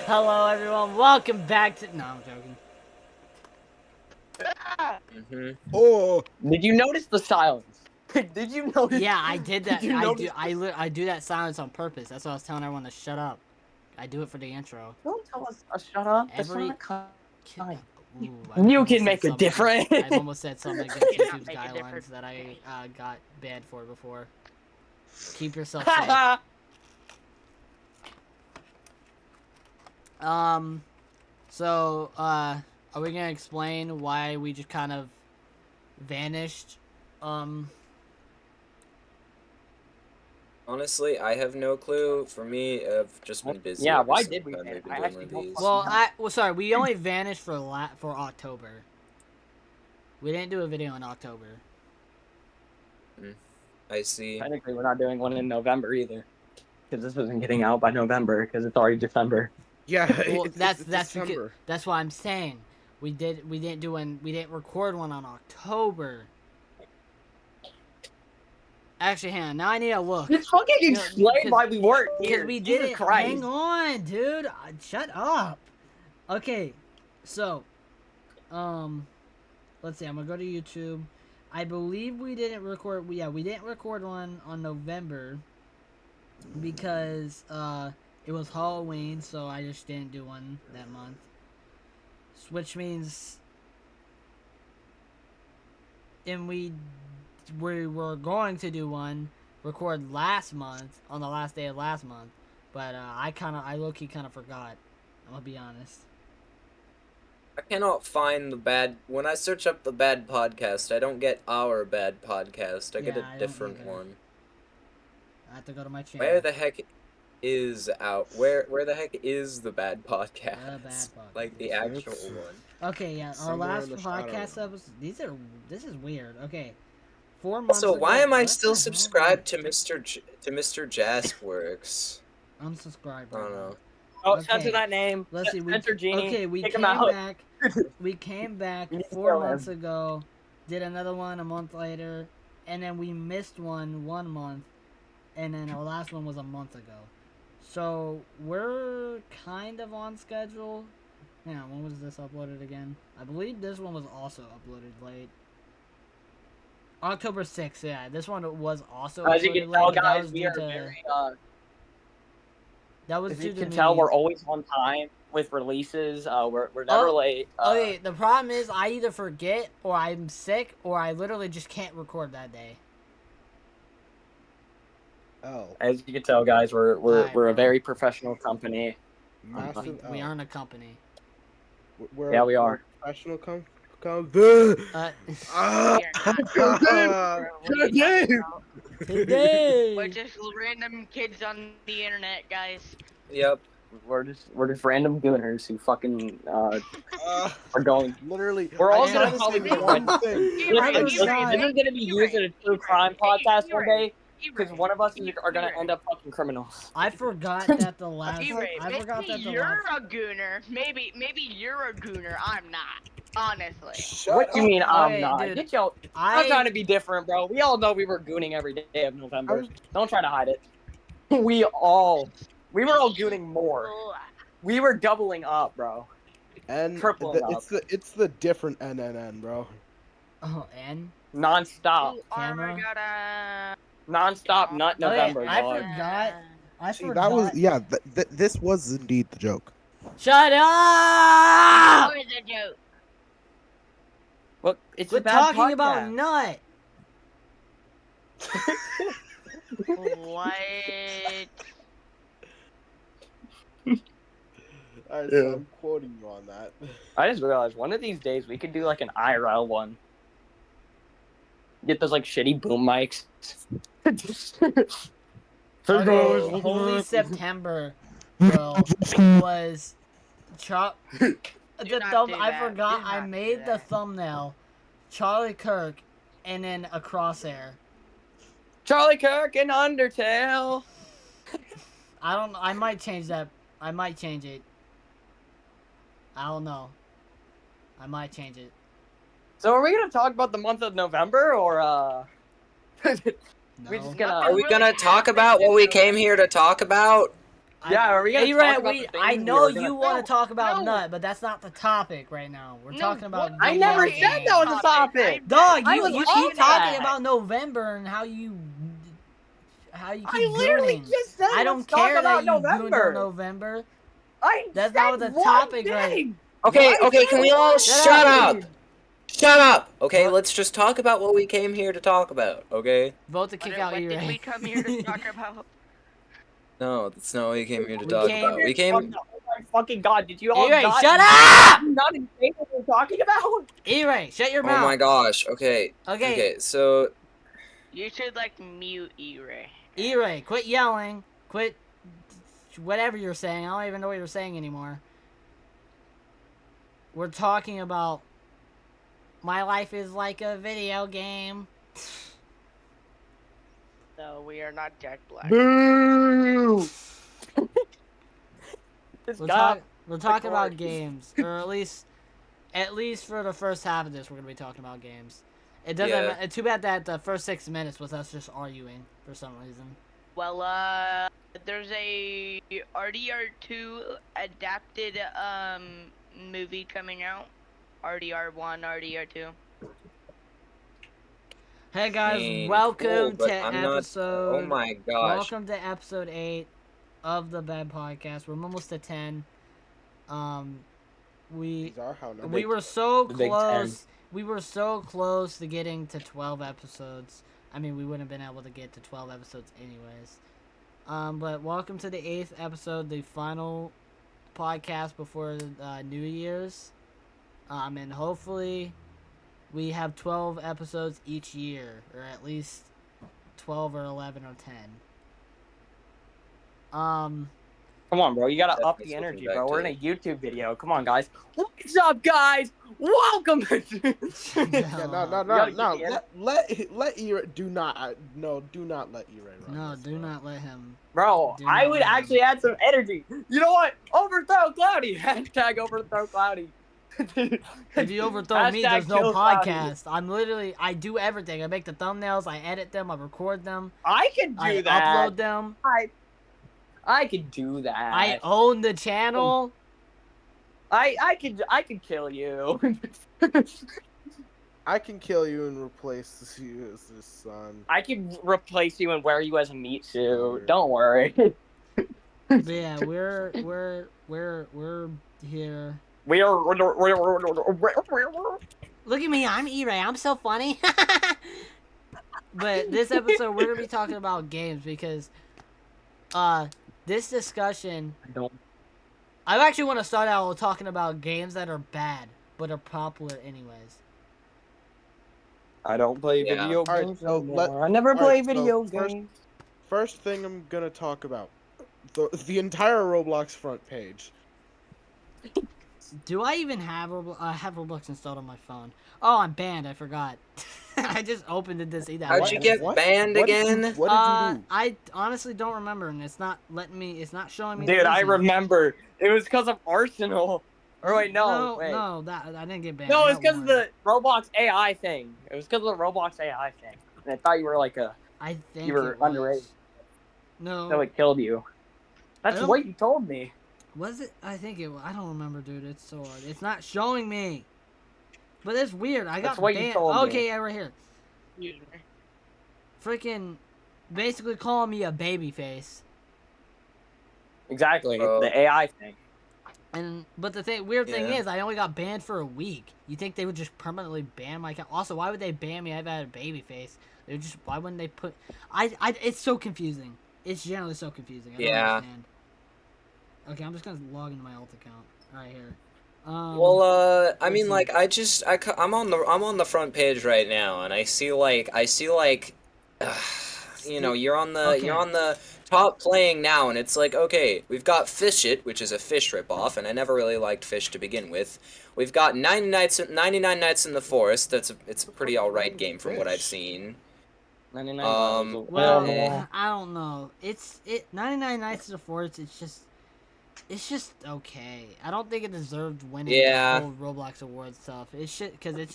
Hello, everyone. Welcome back to. No, I'm joking. Oh, Did you notice the silence? Did you notice? Yeah, I did that. Did you I notice? do. I do that silence on purpose. That's why I was telling everyone to shut up. I do it for the intro. Don't tell us shut up. That's Every. not kind. Ooh, You can make a difference. I've almost said something against Cannot YouTube's make a guidelines difference. that I got banned for before. Keep yourself safe. So, are we gonna explain why we just kind of vanished? honestly, I have no clue. For me, I've just been busy. Yeah, ever why since did we then. vanish? We've been I doing actually one of don't these. Well, sorry, we only vanished for October. We didn't do a video in October. I see. Technically, we're not doing one in November either, because this isn't getting out by November because it's already December. Yeah, Well, it's that's December. that's why I'm saying we didn't record one on October. Actually, hang on. Now I need to look. Just fucking explain why we weren't Because here. we Jesus didn't. Christ. Hang on, dude. Shut up. Okay, so, let's see. I'm gonna go to YouTube. I believe we didn't record. We didn't record one on November because it was Halloween, so I just didn't do one that month. Which means, and we were going to do one record last month on the last day of last month, but I low-key kind of forgot. I'm gonna be honest. I cannot find the bad. When I search up the bad podcast, I don't get our bad podcast. I get Yeah, I a don't different either. one. I have to go to my channel. Where the heck is out? Where the heck is the bad The podcast? bad podcast. Like the It's- actual one. Okay, yeah, our Somewhere last in the shadow. podcast episode. This is weird. Okay, 4 months. So why ago, am I what still the hell? subscribed to Mr. Jaskworks? Unsubscribe. I don't know. Oh, Okay. censor that name. Let's see. Censor Genie. Okay, we Kick came him out. back. We came back You need to 4 kill months him. ago. Did another one a month later, and then we missed one month, and then our last one was a month ago. So we're kind of on schedule. Yeah, when was this uploaded again? I believe this one was also uploaded late. October 6th, yeah. This one was also As you uploaded can late, tell, but that guys, was we due are to very. that was As due you to can me. tell, we're always on time with releases. We're never late. Okay, the problem is I either forget or I'm sick or I literally just can't record that day. Oh, As you can tell, guys, we're Alright, we're a bro. very professional company. massive. We aren't a company. We're, Yeah, we are. Professional come. Uh, Ah, We are not. ah, What are you talking about? today. We're just random kids on the internet, guys. Yep. We're just random gooners who fucking ah, are going. literally. We're all I gonna gotta probably say be one one thing. You're right, I'm Listen, you're right, sorry. this is gonna be you're used right, as a you're true crime right, podcast you're one right, day you're because right, one of us you're are gonna right. end up fucking criminals. I forgot that the last. You're right. I forgot Maybe that the you're last. a gooner. Maybe you're a gooner. I'm not. Honestly. Shut What do you up. mean I'm Okay, not? dude, Get your. I'm trying to I be different, bro. We all know we were gooning every day of November. was- Don't try to hide it. We were all gooning more. We were doubling up, bro. And Tripling up. it's the different NNN, bro. oh and Non-stop. Camera. Non-stop nut Okay, November, I dog. forgot. I See, forgot. that was this was indeed the joke. Shut up! What is a joke? Look, it's Quit a bad talking about podcast. nut. What? Alright, Yeah. so I'm quoting you on that. I just realized one of these days we could do like an IRL one. Get those like shitty boom mics. Okay, Holy September, bro, was chop. Do The not thumb. do I that. forgot. Do I not do made the that. thumbnail, Charlie Kirk, and then a crosshair. Charlie Kirk and Undertale. I don't. I might change that. I might change it. I don't know. I might change it. So are we gonna talk about the month of November or No. we just gonna Are we gonna talk about what we came here to talk about? Yeah, are we gonna You're talk right. about the things I we know were gonna- you want No, to talk about no. Nut, but that's not the topic right now. We're No, talking about. what- I video never games. said that was a topic. Dog, I you was keep on talking that. about November and how you keep I literally gooning. just said I don't let's talk care about that you gooned on November. November. I That's said not the one topic, right? thing. Okay, I okay, said can we all one shut up? thing. Shut up! Okay, What? let's just talk about what we came here to talk about, okay? Vote to kick out What E-Ray. did we come here to talk about? No, that's not what we came here to We talk came- about. We came... Oh my fucking god! Did you all E-Ray, not? shut up! Did you not understand what we're talking about? E-Ray, shut your Oh mouth. my gosh, okay. Okay, Okay, so... You should like mute E-Ray. E-Ray, quit yelling. Quit whatever you're saying. I don't even know what you're saying anymore. We're talking about my life is like a video game. No, we are not Jack Black. Boo! This We're, guy. we're talking about course. games, or at least for the first half of this, we're gonna be talking about games. It doesn't. Yeah. Too bad that the first 6 minutes was us just arguing for some reason. Well, there's a RDR2 adapted movie coming out. RDR1, RDR2. Hey guys, Dang, welcome cool, but to I'm not- episode. Oh my gosh. Welcome to episode 8 of the Bad Podcast. We're almost to 10. We These are how we were so the Big close. We were so close to getting to 12 episodes. I mean, we wouldn't have been able to get to 12 episodes anyways. But welcome to the 8th episode, the final podcast before New Year's. And hopefully we have 12 episodes each year, or at least 12 or 11 or 10. Come on, bro. You gotta That's up what's the energy, back bro. to We're in it. a YouTube video. Come on, guys. What's up, guys? Welcome. Yeah, no. gotta get Let E-Ray. Do not let E-Ray run. No, this, do bro. not let him. Bro, Do I not would let him. actually add some energy. You know what? Overthrow Cloudy. Hashtag overthrow Cloudy. If you overthrow me, Hashtag there's no kill Cloudy. podcast. I do everything. I make the thumbnails, I edit them, I record them, I can do I that. upload them. I can do that. I own the channel. I can kill you. I can kill you and replace you as his son. I can replace you and wear you as a meat suit. Don't worry. But yeah, we're here. We are. Look at me, I'm E-Ray. I'm so funny. But this episode, we're gonna be talking about games because, this discussion, I actually want to start out with talking about games that are bad but are popular anyways. I don't play Yeah. video Alright, games so anymore. I never alright, play so video first- games. First thing I'm gonna talk about the entire Roblox front page. Do I even have Roblox? I have Roblox installed on my phone. Oh, I'm banned. I forgot. I just opened it to see that. How'd you get banned again? What did you do? I honestly don't remember, and it's not letting me. It's not showing me. Dude, the I reason. remember. It was because of Arsenal. Or wait, no, wait. no, that I didn't get banned. No, I it's got because of one. the Roblox AI thing. It was because of the Roblox AI thing. And I thought you were like a. I think you were it was. underage. No. So it killed you. That's don't- what you told me. Was it? I think it was. I don't remember, dude. It's so hard. It's not showing me. But it's weird. I That's got what you banned. told me. Okay, yeah, right here. Freaking, basically calling me a baby face. Exactly. Bro. The AI thing. But the weird thing Yeah. is, I only got banned for a week. You think they would just permanently ban my account? Also, why would they ban me? I've had a baby face. They just. Why wouldn't they put? It's so confusing. It's generally so confusing. I don't Yeah. understand. Okay, I'm just gonna log into my alt account right here. Well, I let's mean, see. like, I'm on the front page right now, and I see like, you know, you're on the top playing now, and it's like, okay, we've got Fish It, which is a Fish ripoff, and I never really liked Fish to begin with. We've got 99 Nights in the Forest. It's a pretty alright game from what I've seen. 99 Well, Yeah. I don't know. 99 Nights of the Forest. It's just okay. I don't think it deserved winning Yeah. the whole Roblox award stuff. It's because it's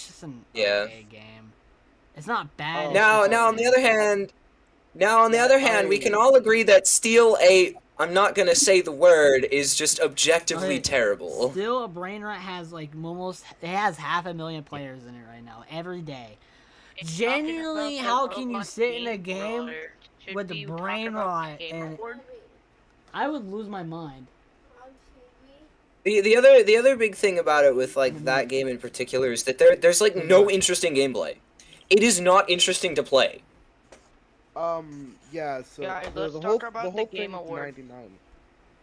just an Yeah. okay game. It's not bad. Oh, it's Now, just on the okay. other hand, we can all agree that Steal a I'm not gonna say the word, is just objectively Okay. terrible. Still, a brain rot has like it has 500,000 players in it right now every day. Genuinely, how can you sit in a game with the brain rot and I would lose my mind. The other big thing about it with like that game in particular is that there's like no interesting gameplay. It is not interesting to play. Yeah, so Guys, the let's whole talk about the the whole Game thing is Award. 99.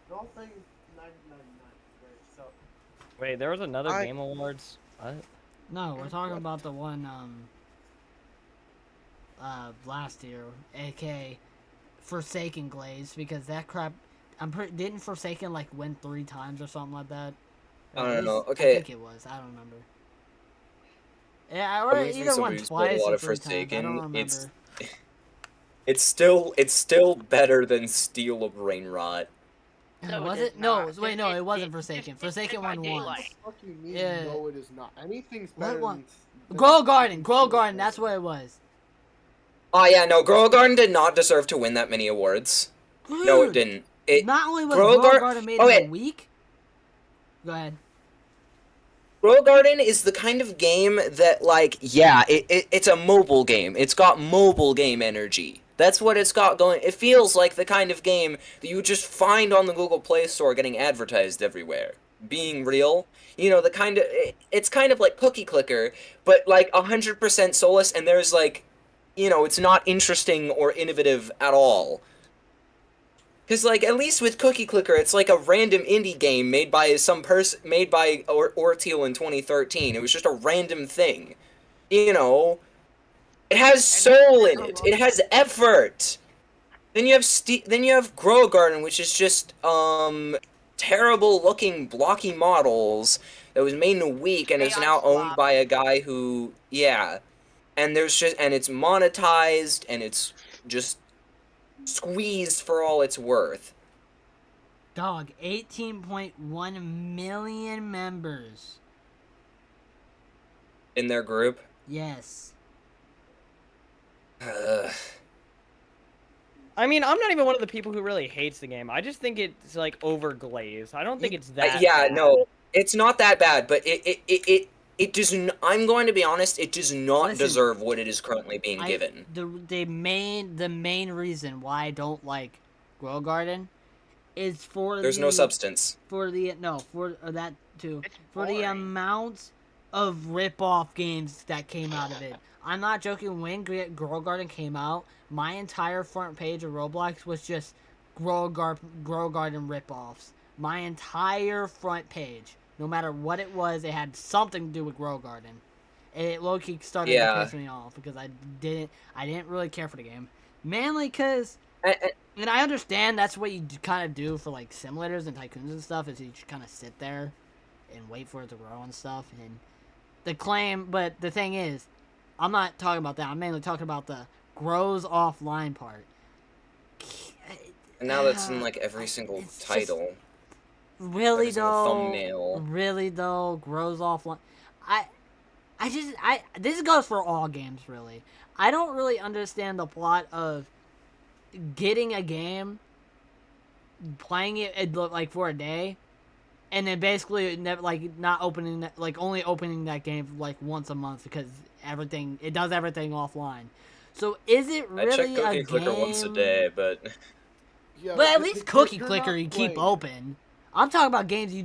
The whole thing is 999. So Wait, there was another I- Game Awards. What? No, we're talking about the one last year, aka Forsaken Glaze, because that crap. Didn't Forsaken like win 3 times or something like that? Or I at don't know. least- Okay. I think it was. I don't remember. Yeah, or Coming from either somebody won who's played a twice lot or of 3 times. I Forsaken, don't remember. it's still better than Steel of Brain Rot. No, was it is it? No, not. wait, no, it wasn't It's Forsaken. just Forsaken by won once. daylight. What do you mean? Yeah. No, it is not. Anything's What better one? than Grow Garden, Grow Garden. That's what it was. Oh yeah, no, Grow Garden did not deserve to win that many awards. No, it Dude, didn't. It Not only was Grow Grow Gar- Garden made okay. in a week. Go ahead. Grow Garden is the kind of game that, like, yeah, it's a mobile game. It's got mobile game energy. That's what it's got going. It feels like the kind of game that you just find on the Google Play Store getting advertised everywhere. Being real. You know, the kind of... It's kind of like Cookie Clicker, but, like, 100% soulless, and there's, like... You know, it's not interesting or innovative at all. Because, like, at least with Cookie Clicker, it's like a random indie game made by Orteal in 2013. It was just a random thing. You know? It has soul in it. It has effort. Then you have Grow Garden, which is just, terrible looking blocky models that was made in a week and is Chaos now owned Flop. by a guy who, yeah. And it's monetized, and it's just squeezed for all it's worth. Dog, 18.1 million members. In their group. Yes. I mean, I'm not even one of the people who really hates the game. I just think it's like overglazed. I don't think it's that. Yeah, bad. no, it's not that bad, but it does. I'm going to be honest. It does not Listen, deserve what it is currently being given. The main reason why I don't like Grow Garden is for There's no substance. for that too. It's For the boring. amount of rip-off games that came out of it. I'm not joking. When Grow Garden came out, my entire front page of Roblox was just Grow Garden rip-offs. My entire front page, no matter what it was, it had something to do with Grow Garden. And it low-key started to Yeah. piss me off because I didn't really care for the game. Mainly because, And and I understand that's what you kind of do for like simulators and tycoons and stuff, is you just kind of sit there and wait for it to grow and stuff. And the claim, but the thing is, I'm not talking about that. I'm mainly talking about the grows offline part. now that's in like every single It's just- title. Really Every single though, thumbnail. really though, grows offline. This goes for all games really. I don't really understand the plot of getting a game, playing it like for a day, and then basically never not opening that, like only opening that game like once a month because it does everything offline. So is it I check really Cookie a Clicker game? once a day, but Yeah, But at if least you're Cookie not Clicker you keep playing- open. I'm talking about games you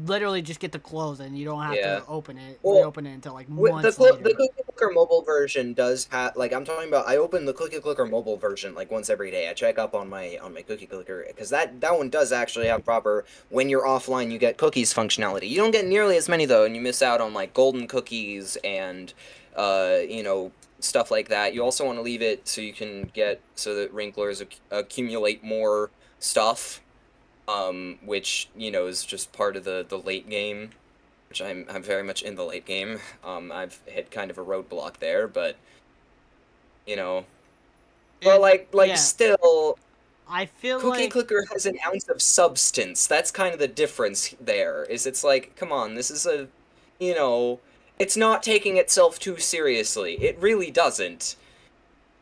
literally just get to close and you don't have Yeah. to open it, Well, reopen it until like the months later. Cookie Clicker mobile version does have, like, I'm talking about, I open the Cookie Clicker mobile version like once every day. I check up on my Cookie Clicker because that one does actually have proper, when you're offline you get cookies functionality. You don't get nearly as many though, and you miss out on like golden cookies and you know, stuff like that. You also want to leave it so you can get, so that Wrinklers accumulate more stuff, which, you know, is just part of the late game, which I'm very much in the late game. I've hit kind of a roadblock there, but, you know, but And- like yeah, still, I feel Cookie like Clicker has an ounce of substance. That's kind of the difference there, is it's like, come on, this is a, you know, it's not taking itself too seriously. It really doesn't.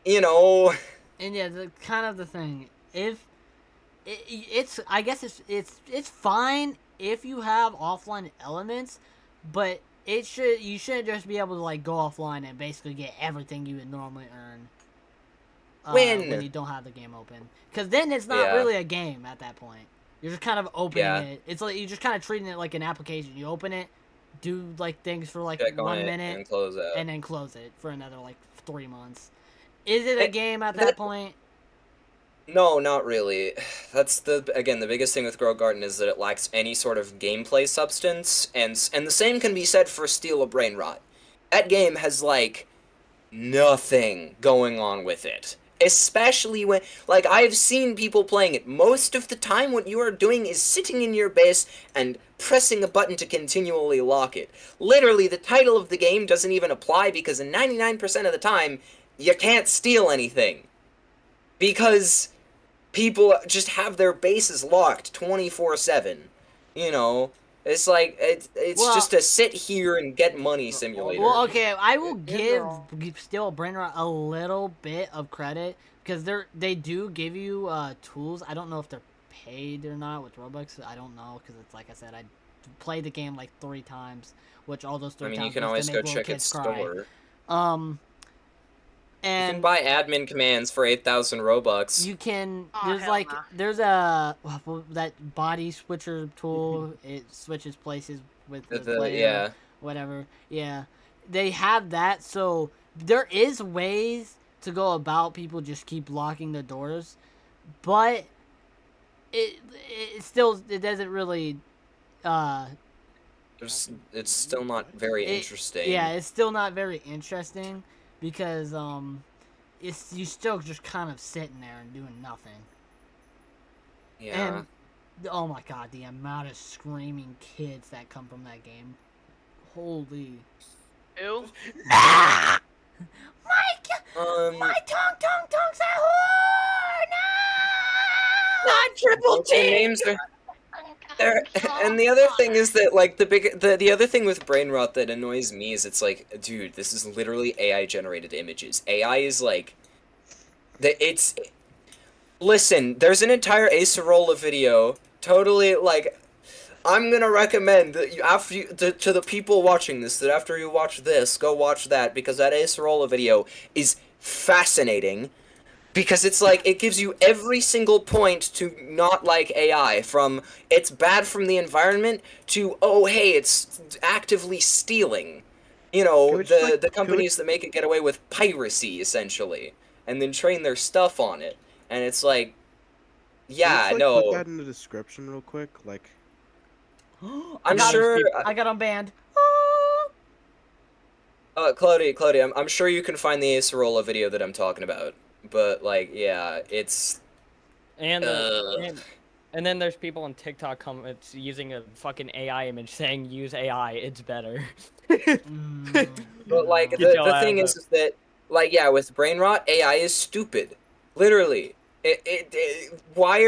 You know, and yeah, kind of the thing. If it's I guess it's fine if you have offline elements, but you shouldn't just be able to like go offline and basically get everything you would normally earn when you don't have the game open, because then it's not really a game at that point. You're just kind of opening it. It's like you're just kind of treating it like an application. You open it, do like things for like Check 1 on it minute, and close out. and then close it for another like 3 months. Is it a game at that point? No, not really. That's the biggest thing with Grow Garden is that it lacks any sort of gameplay substance, and the same can be said for Steal a Brain Rot. That game has like nothing going on with it. Especially when, like, I've seen people playing it. Most of the time, what you are doing is sitting in your base and pressing a button to continually lock it. Literally, the title of the game doesn't even apply because 99% of the time, you can't steal anything. Because people just have their bases locked 24/7. You know, it's like it's just a sit here and get money simulator. Well, okay, I will give Steal a Brain Rot a little bit of credit because they do give you tools. I don't know if they're paid or not with Robux. I don't know because it's like I said, I played the game like 3 times, which all those 3 times. I mean, you can was always to go make little check its kids cry. store. And you can buy admin commands for 8,000 Robux. you can. Oh, There's hell like nah. there's a that body switcher tool. It switches places with the player. Yeah. Whatever. Yeah, they have that. So there is ways to go about people just keep locking the doors, but it doesn't really. It's still not very interesting. Yeah, it's still not very interesting because it's you still just kind of sitting there and doing nothing. Yeah. And oh my god, the amount of screaming kids that come from that game. Holy. Ew. My Um. tongue's a whore! No! Not triple T. Names are. There, and the other thing is that like the other thing with brain rot that annoys me is it's like, dude, this is literally AI generated images. AI is like, listen, there's an entire Acerola video, totally like, I'm gonna recommend that to the people watching this that after you watch this, go watch that because that Acerola video is fascinating. Because it's like, it gives you every single point to not like AI, from it's bad from the environment to, oh hey, it's actively stealing. You know, the companies that make it get away with piracy, essentially, and then train their stuff on it. And it's like, yeah, no. Put that in the description real quick, like. I'm sure. I got unbanned. Cloudy, I'm sure you can find the Acerola video that I'm talking about. But like, yeah, it's and then there's people on TikTok comments using a fucking AI image saying use AI, it's better. But like the thing is that like yeah, with brain rot, AI is stupid. Literally. Why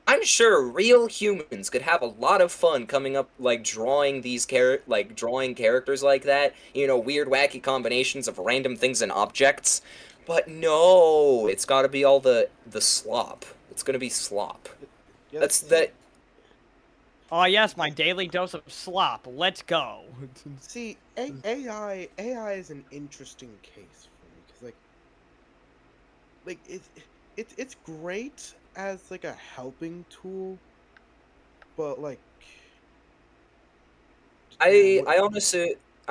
I'm sure real humans could have a lot of fun coming up, like, drawing these drawing characters like that, you know, weird, wacky combinations of random things and objects, but no, it's gotta be all the slop. It's gonna be slop. Yeah, That's that. Oh yes, my daily dose of slop, let's go. See, AI is an interesting case for me, because, it's great as like a helping tool, but like I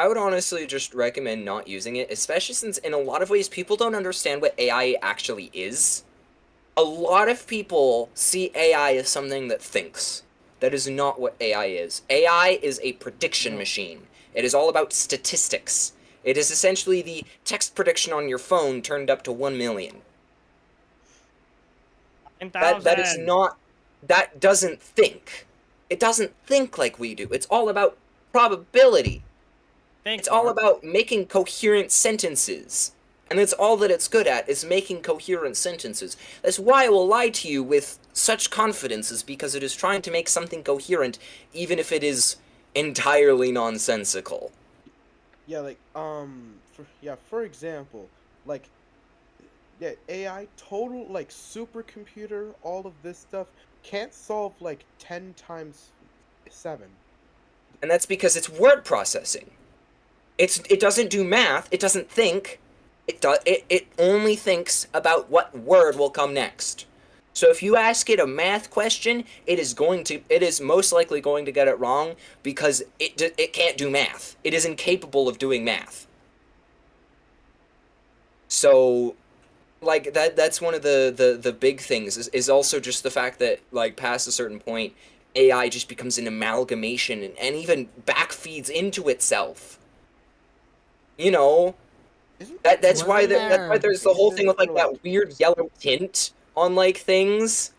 would honestly just recommend not using it, especially since in a lot of ways people don't understand what AI actually is. A lot of people see AI as something that thinks. That is not what AI is. AI is a prediction machine. It is all about statistics. It is essentially the text prediction on your phone turned up to 1 million. That is not, that doesn't think. It doesn't think like we do. It's all about probability. It's all about making coherent sentences. And that's all that it's good at, is making coherent sentences. That's why it will lie to you with such confidence, is because it is trying to make something coherent, even if it is entirely nonsensical. yeah, like for example, like Yeah, AI, total like supercomputer, all of this stuff can't solve like 10 times 7. And that's because it's word processing. It doesn't do math. It doesn't think. It only thinks about what word will come next. So if you ask it a math question, it is most likely going to get it wrong because it can't do math. It is incapable of doing math. So like that's one of the big things is also just the fact that like past a certain point AI just becomes an amalgamation and even backfeeds into itself. You know, that's why there's the whole thing with like that weird yellow tint on like things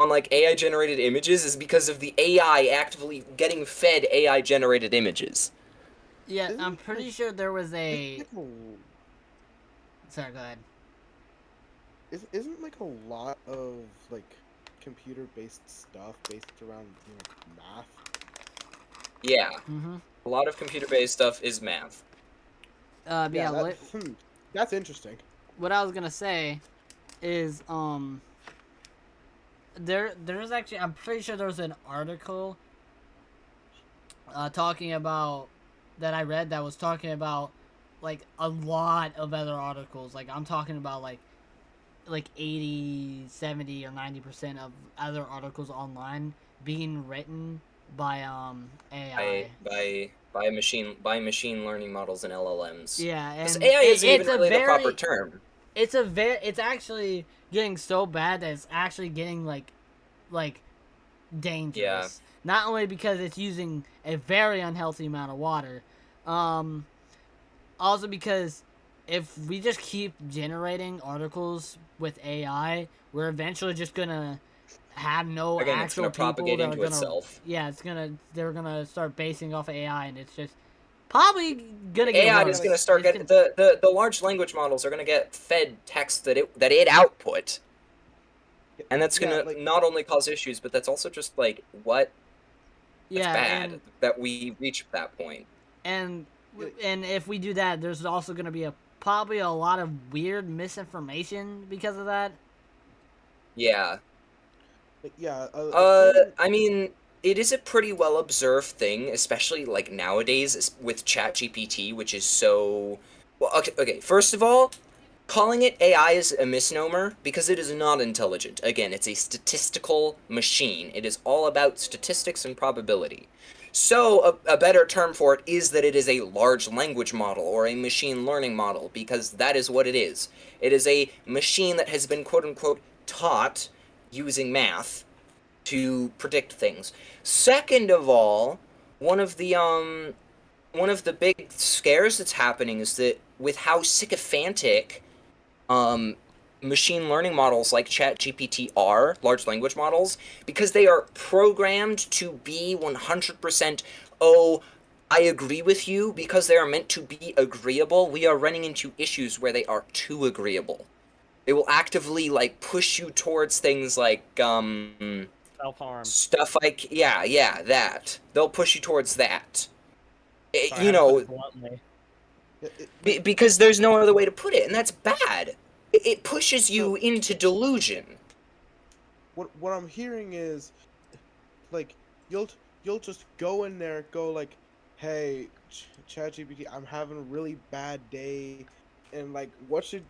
on like AI generated images is because of the AI actively getting fed AI generated images. Yeah, Isn't I'm pretty like- sure there was a. Isn't like Sorry, go ahead. isn't like a lot of like computer-based stuff based around math? Yeah, Mm-hmm. a lot of computer based stuff is math. Yeah. That's interesting. What I was gonna say is there's actually, I'm pretty sure there was an article talking about that I read that was talking about like a lot of other articles. Like I'm talking about like 80, 70 or 90% of other articles online being written by AI. By machine learning models and LLMs. Yeah, Because and AI isn't it's even a really the proper very term. it's actually getting so bad that it's actually getting like dangerous. Not only because it's using a very unhealthy amount of water, also because if we just keep generating articles with AI, we're eventually just gonna have no Again, it's actual gonna people propagate that are into gonna. itself. Yeah, they're gonna start basing off of AI, and it's just probably gonna get AI worse. is gonna start It's getting the large language models are gonna get fed text that it output, and that's Yeah, gonna like- not only cause issues, but that's also just like what that's yeah, bad that we reach that point. and if we do that, there's also gonna be probably a lot of weird misinformation because of that. Yeah. Yeah. Thing- I mean, it is a pretty well observed thing, especially like nowadays with ChatGPT, which is so. Well, okay. First of all, calling it AI is a misnomer because it is not intelligent. Again, it's a statistical machine. It is all about statistics and probability. So, a better term for it is that it is a large language model or a machine learning model because that is what it is. It is a machine that has been quote unquote taught using math to predict things. Second of all, one of the big scares that's happening is that with how sycophantic machine learning models like ChatGPT are, large language models, because they are programmed to be 100%, oh, I agree with you, because they are meant to be agreeable, we are running into issues where they are too agreeable. They will actively, like, push you towards things like, Self-harm. stuff like, yeah, that. They'll push you towards that. Sorry, You I had to put know, it bluntly. because there's no other way to put it, and that's bad. It pushes you into delusion. what I'm hearing is, like, you'll just go in there, go like, hey, ChatGPT, I'm having a really bad day, and like, what should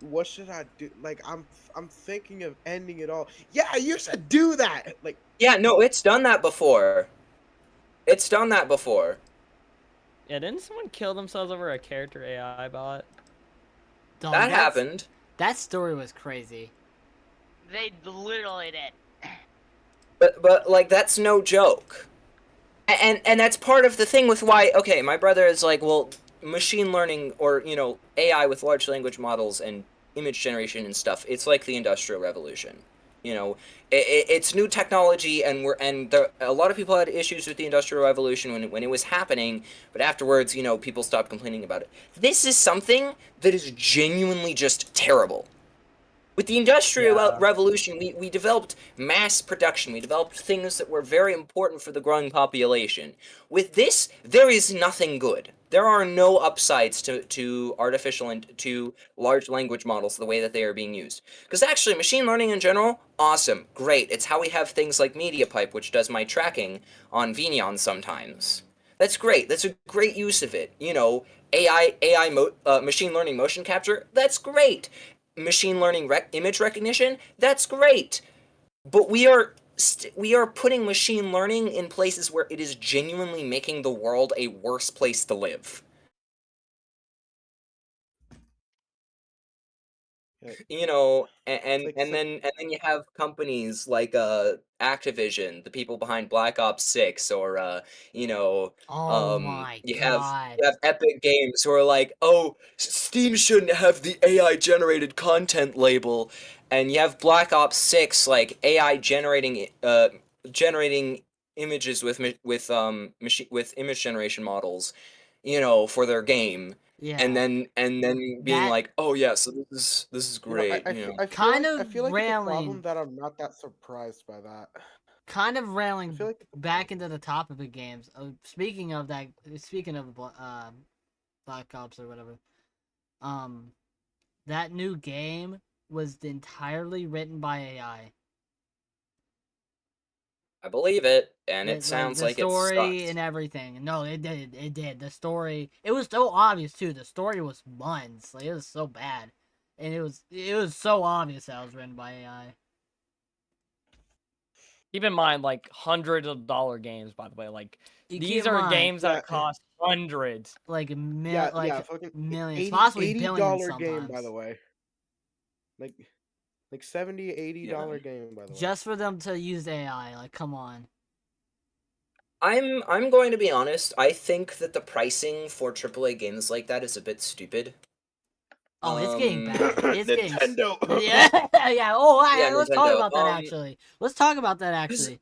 I do? Like, I'm thinking of ending it all. Yeah, you should do that. Like, Yeah, no, it's done that before. It's done that before. Yeah, didn't someone kill themselves over a character AI bot? Dog, That that's- happened. That story was crazy. They literally did. But like that's no joke. And that's part of the thing with why okay, my brother is like, well, machine learning or, you know, AI with large language models and image generation and stuff, it's like the Industrial Revolution. You know, it's new technology, and a lot of people had issues with the Industrial Revolution when it was happening, but afterwards, you know, people stopped complaining about it. This is something that is genuinely just terrible. With the Industrial Revolution, we developed mass production. We developed things that were very important for the growing population. With this, there is nothing good. There are no upsides to artificial and to large language models the way that they are being used. Because actually, machine learning in general, awesome, great. It's how we have things like MediaPipe, which does my tracking on Vneon sometimes. That's great. That's a great use of it. You know, machine learning motion capture, that's great. Machine learning image recognition, that's great. But we are putting machine learning in places where it is genuinely making the world a worse place to live. You know, and then you have companies like Activision, the people behind Black Ops 6, or you know, Oh my you god. have Epic Games who are like, oh, Steam shouldn't have the AI generated content label, and you have Black Ops 6 like AI generating images with image generation models, you know, for their game. Yeah. And then being That- like, oh yeah, so this is great. I, You know. I feel Kind like, I of feel like it's a railing. problem that I'm not that surprised by that. Kind of railing I feel like it's a back problem. into the top of the games. Speaking of that, speaking of Black Ops or whatever, that new game was entirely written by AI. I believe it, and it Like sounds the like it story sucks. and everything. No, it did. It did. The story. It was so obvious too. The story was months. Like it was so bad, and it was so obvious that it was written by AI. Keep in mind, like hundreds of dollar games, by the way. Like You these keep in are mind, games Yeah. that cost hundreds. like Fucking millions, possibly billions $80 game, by sometimes. the way. Like $70, $80 game, by the way. Just for them to use AI, like come on. I'm going to be honest. I think that the pricing for AAA games like that is a bit stupid. Oh, it's getting bad. It's Nintendo. getting yeah. Oh, Yeah, let's talk Nintendo. about that actually. Let's talk about that actually.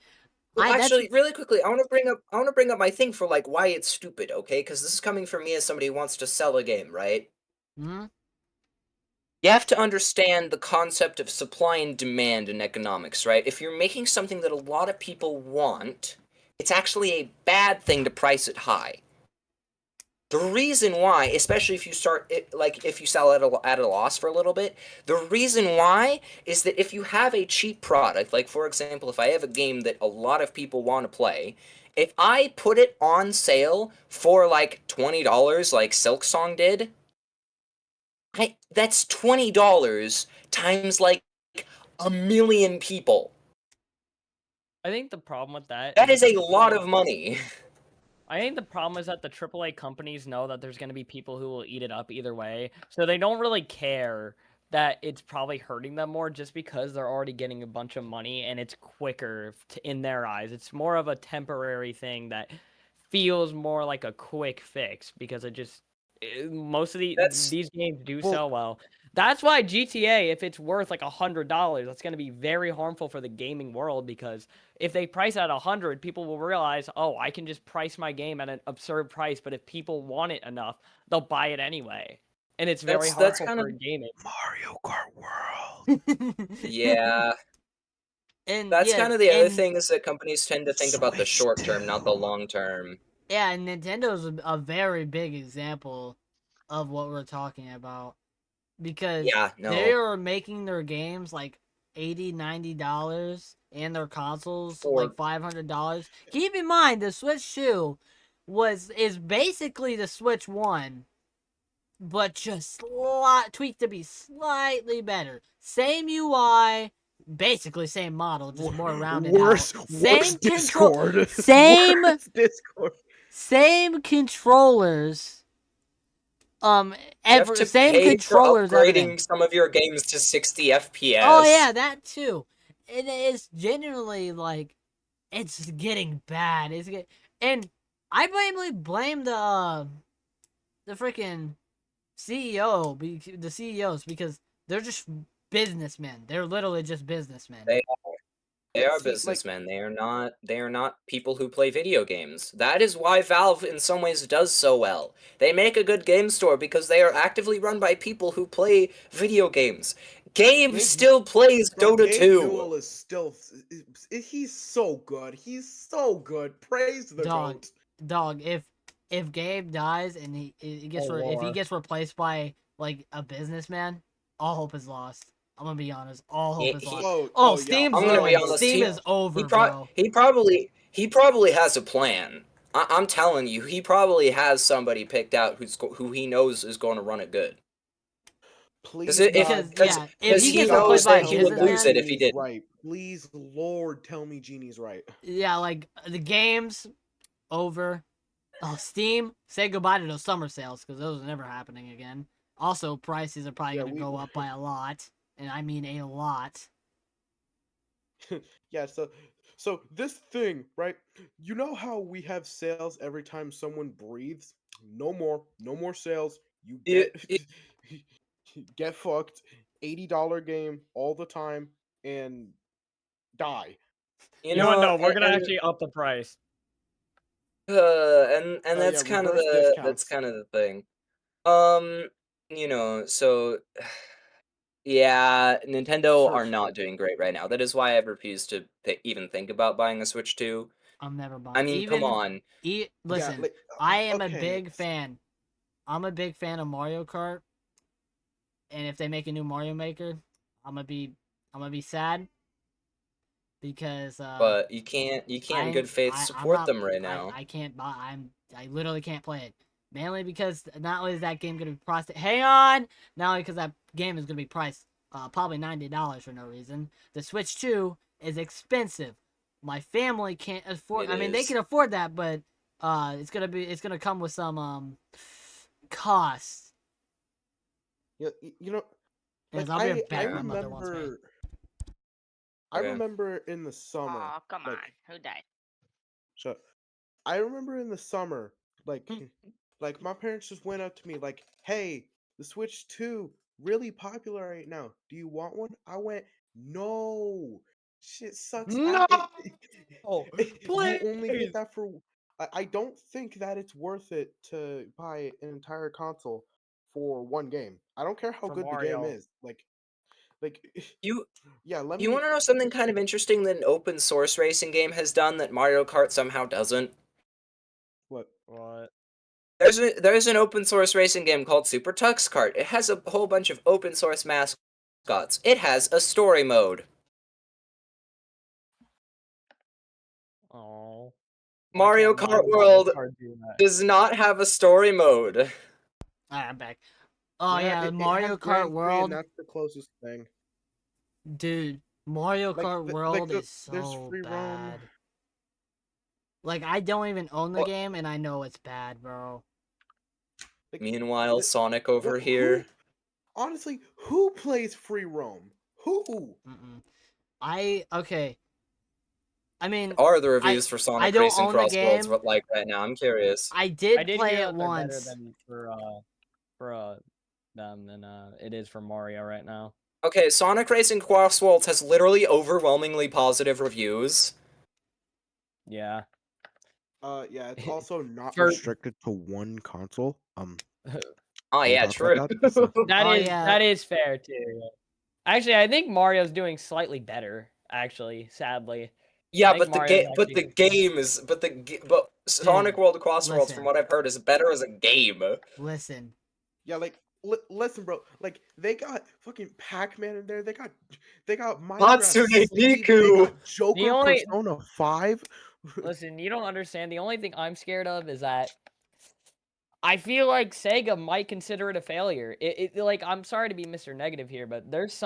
Well, that's actually, really quickly, I want to bring up my thing for like why it's stupid, okay? Because this is coming from me as somebody who wants to sell a game, right? hmm? You have to understand the concept of supply and demand in economics, right? If you're making something that a lot of people want, it's actually a bad thing to price it high. The reason why, especially if you start it, like if you sell at a loss for a little bit, the reason why is that if you have a cheap product, like for example, if I have a game that a lot of people want to play, if I put it on sale for like $20 like Silksong did, that's $20 times like a million people. I think the problem with that That is that a the lot AAA of money. I think the problem is that the AAA companies know that there's going to be people who will eat it up either way, so they don't really care that it's probably hurting them more just because they're already getting a bunch of money and it's quicker in their eyes. It's more of a temporary thing that feels more like a quick fix because most of these games do sell well. That's why GTA, if it's worth like $100, that's going to be very harmful for the gaming world because if they price at 100, people will realize, oh, I can just price my game at an absurd price. But if people want it enough, they'll buy it anyway, and it's very harmful for gaming. Mario Kart World. Yeah. And That's yeah, kind of the other and- thing is that companies tend to think about the Switch short term, too. not the long term. Yeah, and Nintendo's a very big example of what we're talking about because Yeah, they no. are making their games like $80-$90 and their consoles For- like $500. Keep in mind the Switch 2 is basically the Switch 1 but just tweaked to be slightly better. Same UI, basically same model, just more rounded Worse out. Same Discord. Same Worse Discord. same controllers. You have to Same pay controllers. for upgrading Everything. some of your games to 60 FPS. Oh yeah, that too. It is genuinely like it's getting bad. And I blame the freaking CEO, the CEOs because they're just businessmen. They're literally just businessmen. They are See, like- businessmen. They are not people who play video games. That is why Valve in some ways does so well. They make a good game store because they are actively run by people who play video games. Gabe still plays Bro, Dota Gabe 2. Newell is still. He's so good. He's so good. Praise the Dog. goat. Dog, if Gabe dies and he gets Oh, if he Lord. gets replaced by like a businessman, all hope is lost. I'm gonna be honest. All hope is He- lost. Oh, Oh, yeah. Steam's I'm gonna be ruined. honest, Steam is over, he bro. probably has a plan. I'm telling you, he probably has somebody picked out who he knows is going to run it good. Please, it- if- Because God, yeah, if because he he gets God, replaced knows by a that tell he would me that lose businessman, it if he Genie's didn't. right. Please, Lord, tell me Genie's right. yeah, like the games over. Oh, Steam, say goodbye to those summer sales because those are never happening again. Also, prices are probably Yeah, gonna go up by a lot, and I mean a lot. Yeah, so this thing, right? You know how we have sales every time someone breathes? No more sales. You It- get get fucked. $80 game all the time and die. You You know what? know, No, we're gonna and actually up the price. and Yeah, that's kind of reverse discounts. the thing. You know, so yeah, Nintendo For are not doing great right now. That is why I've refused to even think about buying a Switch 2. I'm never buying. I mean, come on. Listen, like, I am a okay. big fan. I'm a big fan of Mario Kart, and if they make a new Mario Maker, I'm gonna be sad because But you can't in good faith I'm support not, them right now. I can't buy. I literally can't play it. Mainly because not only is that game gonna be priced. Hang on. Not only because that game is gonna be priced probably $90 for no reason. The Switch 2 is expensive. My family can't afford. It I mean, they is. can afford that, but it's gonna come with some costs. You know, Because like, I'll be I back. My mother wants me. remember I Okay. remember in the summer. Aw, come like, on. Who died? So I remember in the summer, like like my parents just went up to me like, "Hey, the Switch 2 really popular right now. Do you want one?" I went, "No. Shit sucks. No, You only please. get that for I don't think that it's worth it to buy an entire console for one game. I don't care how For good the game Mario. is. Like You yeah, let you me want to know something kind of interesting that an open source racing game has done that Mario Kart somehow doesn't? what? What? There's an open source racing game called Super Tux Kart. It has a whole bunch of open source mascots. It has a story mode. Oh. Mario Kart World does not have a story mode. Alright, I'm back. Oh yeah, it Mario has Kart Grand Prix, World, and that's the closest thing. dude. Mario Like, Kart th- World the- is there's so free roam. bad. Like I don't even own the Well- game, and I know it's bad, bro. Like, Meanwhile, the- Sonic over what- here. Honestly, who plays free roam? Who? Okay. I mean, Are the reviews for Sonic don't Racing own the Crossworlds game. what like right now? I'm curious. I did, I did play hear it that they're better once. than for them than it is for Mario right now. Okay, Sonic Racing Crossworlds has literally overwhelmingly positive reviews. Yeah. Yeah, it's also not For- restricted to one console. Oh Can we yeah, talk true. about that? That is fair too. Actually, I think Mario's doing slightly better. Actually, sadly. Yeah, I think Mario's but Sonic World Crossworlds, listen. from what I've heard, is better as a game. Listen, Yeah, like listen, bro. Like they got fucking Pac-Man in there. They got Minecraft. Hatsune Steve, Miku. They got Joker The only- Persona 5. Listen, you don't understand. The only thing I'm scared of is that I feel like Sega might consider it a failure. Like I'm sorry to be Mr. Negative here, but there's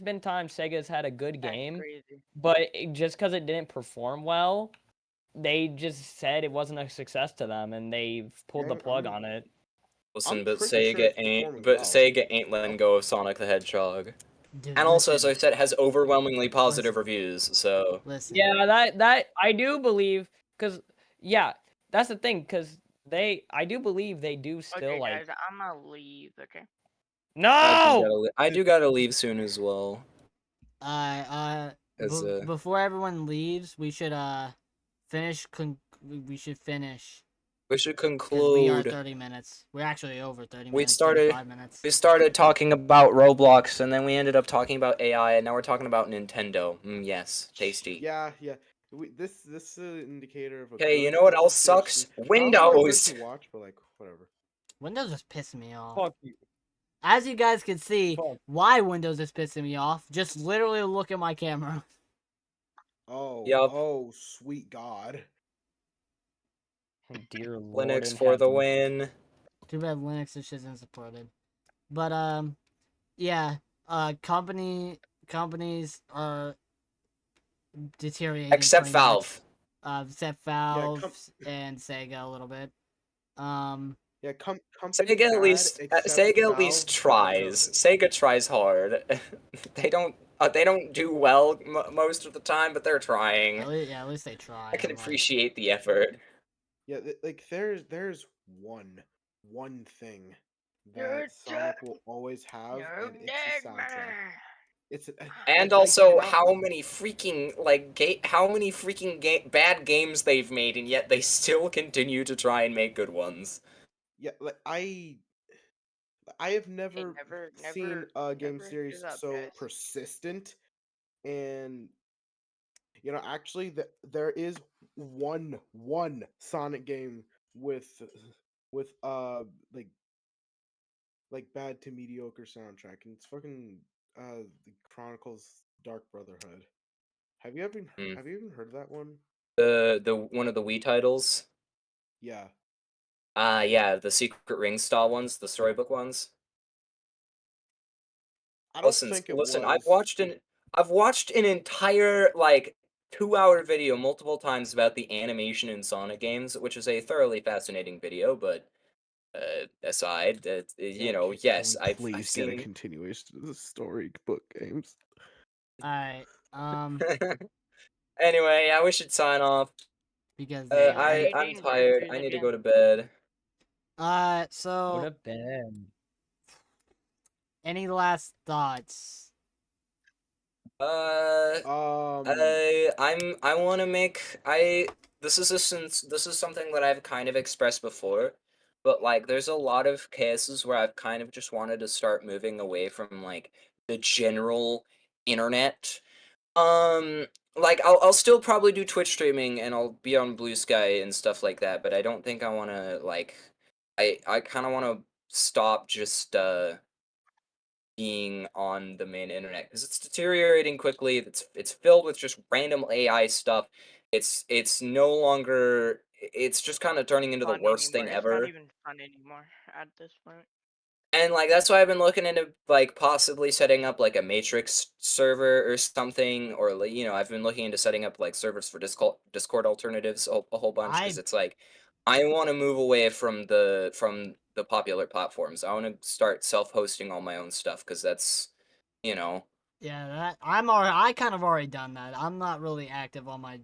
been times Sega's had a good That's game, crazy. but just because it didn't perform well, they just said it wasn't a success to them, and they pulled the Yeah, I plug mean- on it. Listen, I'm but pretty sure Sega it's ain't. performing But well. Sega ain't letting go of Sonic the Hedgehog. dude. And also, as listen, I said, has overwhelmingly positive Listen. reviews. So listen. Yeah, that I do believe, because yeah, that's the thing, because I do believe they do still Okay, like guys, I'm gonna leave. Okay. no. I do gotta leave soon as well. As Before everyone leaves, we should finish. We should finish. we should Because we are conclude. 30 minutes. We're actually over 30 We minutes. started- 35 minutes. We started talking about Roblox, and then we ended up talking about AI, and now we're talking about Nintendo. Yes, tasty. Yeah. This is an indicator of a Okay, you good know what else conversation. sucks? Probably not good Windows. to watch, but like whatever. Windows is pissing me off. Fuck you. As you guys can see, Fuck. why Windows is pissing me off. Just literally look at my camera. Oh, Yup. oh, sweet God. Dear Lord Linux in for the heaven. win. Too bad Linux just isn't supported. But yeah, companies are deteriorating. Except pretty much. Valve. Except Valve and Sega a little bit. Yeah, company Sega at bad, least except Sega at least Valve, tries. good. Sega tries hard. they don't do well most of the time, but they're trying. At least they try. I can unlike- appreciate the effort. Yeah, like there's one thing You're that Sonic will always have, and it's the soundtrack. It's And like, I also, cannot- how many freaking bad games they've made, and yet they still continue to try and make good ones. Yeah, like I have never seen never- a game never series give up, so guys. persistent, and actually, there is one Sonic game with like bad to mediocre soundtrack, and it's fucking the Chronicles Dark Brotherhood. Have you ever Hmm. heard of that one? The one of the Wii titles. Yeah. Yeah, the Secret Ring style ones, the storybook ones. I don't think it Listen, was. I've watched an entire like 2-hour video multiple times about the animation in Sonic games, which is a thoroughly fascinating video, but aside, yes, I've seen. continuation of the storybook games. Alright. Anyway, yeah, we should sign off. Because I'm tired. I need to go to bed. Go so to bed. any last thoughts? I want to make this is something that I've kind of expressed before, but like there's a lot of cases where I've kind of just wanted to start moving away from like the general internet. Like I'll still probably do Twitch streaming and I'll be on Blue Sky and stuff like that, but I don't think I want to like I kind of want to stop just being on the main internet because it's deteriorating quickly. It's filled with just random AI stuff. It's no longer. It's just kind of turning into the Fun worst anymore. thing It's ever. not even fun anymore at this point. And like that's why I've been looking into like possibly setting up like a Matrix server or something, or like I've been looking into setting up like servers for Discord alternatives a whole bunch because it's like I want to move away from the popular platforms. I want to start self-hosting all my own stuff because that's Yeah, that I kind of already done that. I'm not really active on my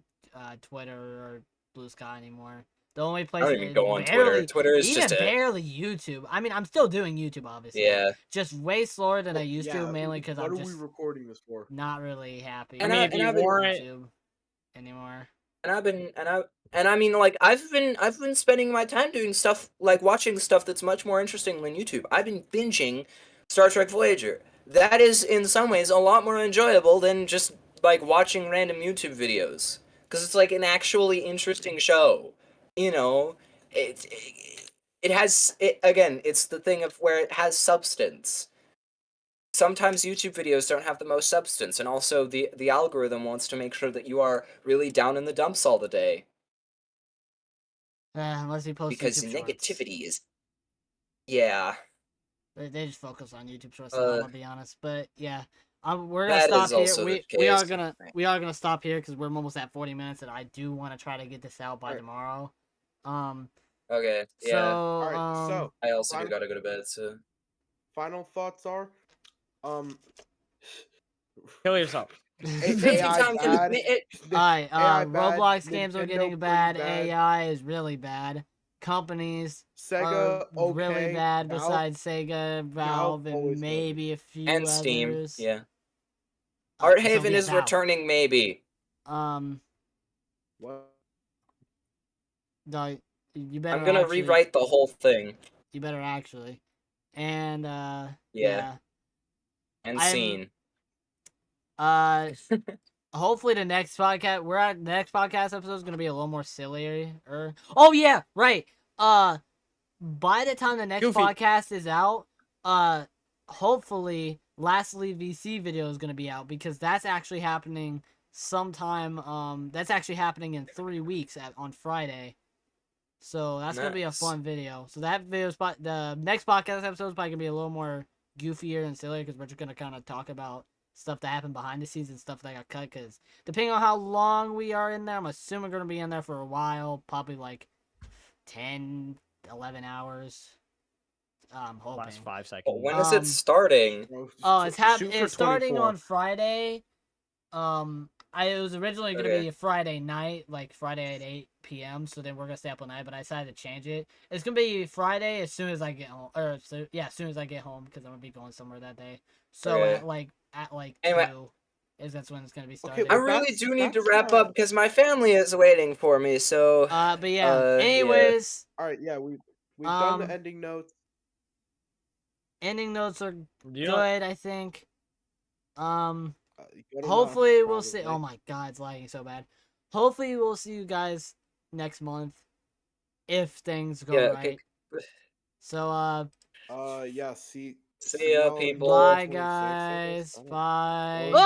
Twitter or Blue Sky anymore. The only place I don't even go on Twitter. Twitter is even just a barely YouTube. I mean, I'm still doing YouTube, obviously. yeah. Just way slower than I Well, used to, mainly because what I'm are just we recording this for? not really happy And with I- and I've been- YouTube anymore. And I mean like I've been spending my time doing stuff like watching stuff that's much more interesting than YouTube. I've been binging Star Trek Voyager. That is in some ways a lot more enjoyable than just like watching random YouTube videos because it's like an actually interesting show. It has again, it's the thing of where it has substance. Sometimes YouTube videos don't have the most substance, and also the algorithm wants to make sure that you are really down in the dumps all the day Unless you post because YouTube Shorts. negativity is yeah. They just focus on YouTube Shorts. Uh, I'll be honest, but yeah, we're gonna That stop is here. also the We are case. gonna stop here because we're almost at 40 minutes, and I do want to try to get this out by Alright. tomorrow. Okay, So yeah. Alright, so I also final- gotta go to bed, so final thoughts are, Kill yourself. AI bad. Alright, AI bad, Roblox games are Nintendo getting pretty bad. bad. AI is really bad. Companies Sega are really okay. bad. Valve- Besides Sega, Valve, always and good. maybe a few and others. Steam, yeah. So Arthaven yeah, is Valve. returning, maybe. What? No, you better. I'm gonna actually, rewrite the whole thing. You better actually, and Yeah. And I'm- scene. hopefully the next podcast the next podcast episode is gonna be a little more sillier. Oh yeah, right. By the time the next Goofy. podcast is out, hopefully Lastly VC video is gonna be out because that's actually happening sometime. That's actually happening in 3 weeks on Friday. So that's gonna be a Nice. fun video. So that video spot the next podcast episode is probably gonna be a little more goofier and sillier because we're just gonna kind of talk about stuff that happened behind the scenes and stuff that got cut. Because depending on how long we are in there, I'm assuming we're gonna be in there for a while, probably like 10, 11 hours. I'm hoping. Last 5 But seconds. when is it starting? Bro, Oh, it's shoot for it's starting 24. on Friday. It was originally gonna Okay. be a Friday night, like Friday at 8 p.m. So then we're gonna stay up all night, but I decided to change it. It's gonna be Friday as soon as I get home, as soon as I get home because I'm gonna be going somewhere that day. So Okay. at like Anyway. 2 that's when it's gonna be Okay, starting. I but really that's- do need to that's wrap fine. up because my family is waiting for me. So But yeah. yeah. Anyways, All right, yeah, we've done Um, the ending notes. ending notes are Yeah. good. I think. Good enough, Hopefully we'll see. probably. Oh my god, it's lagging so bad. Hopefully we'll see you guys next month if things go Yeah, right. okay. So Yeah. See See ya, y'all in people. bye 2026, I guess. guys. I don't know. Bye. Well,